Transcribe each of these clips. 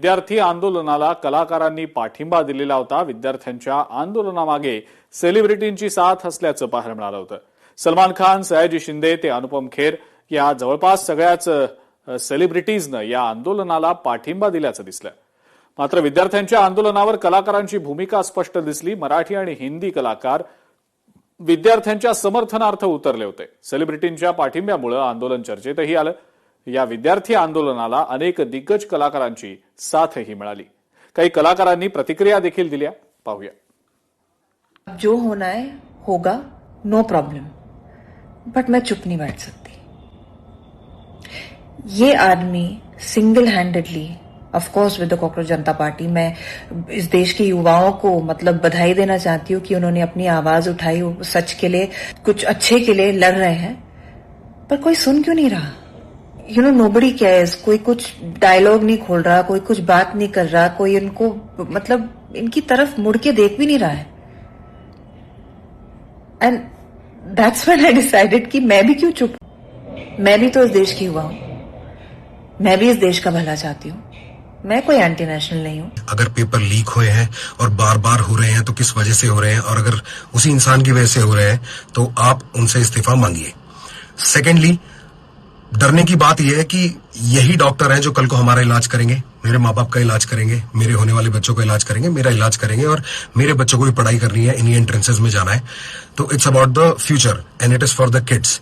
विद्यार्थी आंदोलनाला कलाकारांनी पाठिंबा दिलेला होता. विद्यार्थ्यांच्या आंदोलनामागे सेलिब्रिटींची साथ असल्याचं पाहायला मिळालं होतं. सलमान खान, सयाजी शिंदे ते अनुपम खेर या जवळपास सगळ्याच सेलिब्रिटीजनं या आंदोलनाला पाठिंबा दिल्याचं दिसलं. मात्र विद्यार्थ्यांच्या आंदोलनावर कलाकारांची भूमिका स्पष्ट दिसली. मराठी आणि हिंदी कलाकार विद्यार्थ्यांच्या समर्थनार्थ उतरले होते. सेलिब्रिटींच्या पाठिंब्यामुळे आंदोलन चर्चेतही आलं. या विद्यार्थी आंदोलनाला अनेक दिग्गज कलाकारांची साथही मिळाली. काही कलाकारांनी प्रतिक्रिया देखील दिल्या. पाहूया. जो होना है होगा, नो प्रॉब्लम, बट मैं चुप नहीं बैठ सकती. ये आदमी single handedly, of course with the cockroach Janata party, मैं इस देश के युवाओं को बधाई देना चाहती हूँ कि उन्होंने अपनी आवाज उठाई, सच के लिए, कुछ अच्छे के लिए लड़ रहे हैं. पर कोई सुन क्यों नहीं रहा? Nobody cares. कोई कुछ डायलॉग नहीं खोल रहा, कोई कुछ बात नहीं कर रहा, कोई इनको इनकी तरफ मुड़ के देख भी नहीं रहा है. And that's when I decided कि मैं भी क्यों चुप. मैं भी तो इस देश की युवा हूं, मैं भी इस देश का भला चाहती हूँ. मैं कोई एंटी नेशनल नहीं हूँ. अगर पेपर लीक हुए हैं और बार बार हो रहे हैं तो किस वजह से हो रहे हैं, और अगर उसी इंसान की वजह से हो रहे हैं तो आप उनसे इस्तीफा मांगिए. सेकेंडली, डरने की बात यह है कि यही डॉक्टर हैं जो कल को हमारा इलाज करेंगे, मेरे माँ बाप का इलाज करेंगे, मेरे होने वाले बच्चों का इलाज करेंगे, मेरा इलाज करेंगे, और मेरे बच्चों को भी पढ़ाई करनी है, इन्हीं एंट्रेंसेस में जाना है. तो it's about the future and it is for the kids.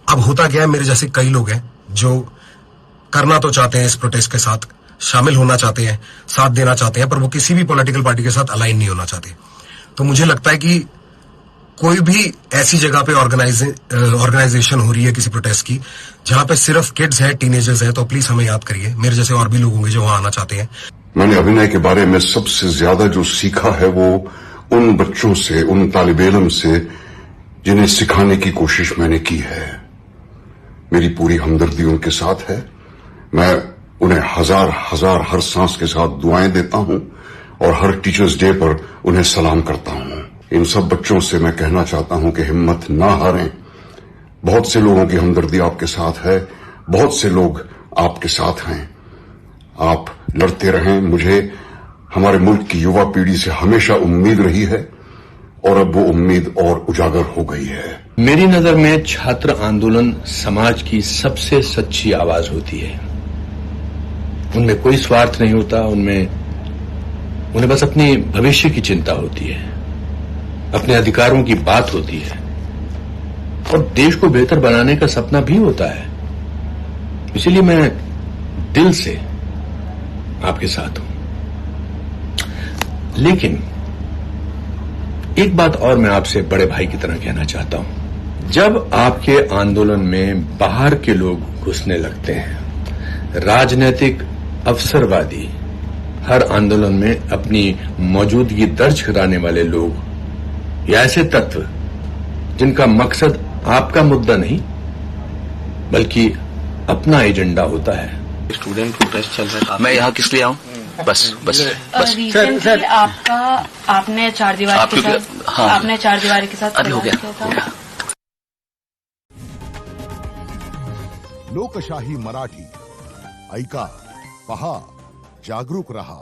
अब होता क्या है, मेरे जैसे कई लोग हैं जो करना तो चाहते हैं, इस प्रोटेस्ट के साथ शामिल होना चाहते हैं, साथ देना चाहते हैं, पर वो किसी भी पॉलिटिकल पार्टी के साथ अलाइन नहीं होना चाहते. तो मुझे लगता है कि कोई भी ऐसी जगह पे ऑर्गेनाइजेशन हो रही है किसी प्रोटेस्ट की जहां पे सिर्फ किड्स हैं, टीनेजर्स हैं, तो प्लीज हमें याद करिए. मेरे जैसे और भी लोग होंगे जो वहां आना चाहते हैं. मैंने अभिनय के बारे में सबसे ज्यादा जो सीखा है वो उन बच्चों से, उन तालिबे इल्म से जिन्हें सिखाने की कोशिश मैंने की है. मेरी पूरी हमदर्दी उनके साथ है. मैं उन्हें हजार हजार हर सांस के साथ दुआएं देता हूं और हर टीचर्स डे पर उन्हें सलाम करता हूं. इन सब बच्चों से मैं कहना चाहता हूं कि हिम्मत ना हारें. बहुत से लोगों की हमदर्दी आपके साथ है, बहुत से लोग आपके साथ हैं. आप लड़ते रहें. मुझे हमारे मुल्क की युवा पीढ़ी से हमेशा उम्मीद रही है और अब वो उम्मीद और उजागर हो गई है. मेरी नजर में छात्र आंदोलन समाज की सबसे सच्ची आवाज होती है. उनमें कोई स्वार्थ नहीं होता, उन्हें बस अपने भविष्य की चिंता होती है, अपने अधिकारों की बात होती है, और देश को बेहतर बनाने का सपना भी होता है. इसीलिए मैं दिल से आपके साथ हूं. लेकिन एक बात और मैं आपसे बड़े भाई की तरह कहना चाहता हूं. जब आपके आंदोलन में बाहर के लोग घुसने लगते हैं, राजनीतिक अवसरवादी, हर आंदोलन में अपनी मौजूदगी दर्ज कराने वाले लोग, या ऐसे तत्व जिनका मकसद आपका मुद्दा नहीं बल्कि अपना एजेंडा होता है. स्टूडेंट प्रोटेस्ट चल रहा है. मैं यहाँ किस लिए आऊँ? बस. सर, आपने चार दीवारी के साथ, हाँ, आपने चार दीवारी के साथ अभी हो गया. लोकशाही मराठी ऐका, पहा, जागरूक रहा.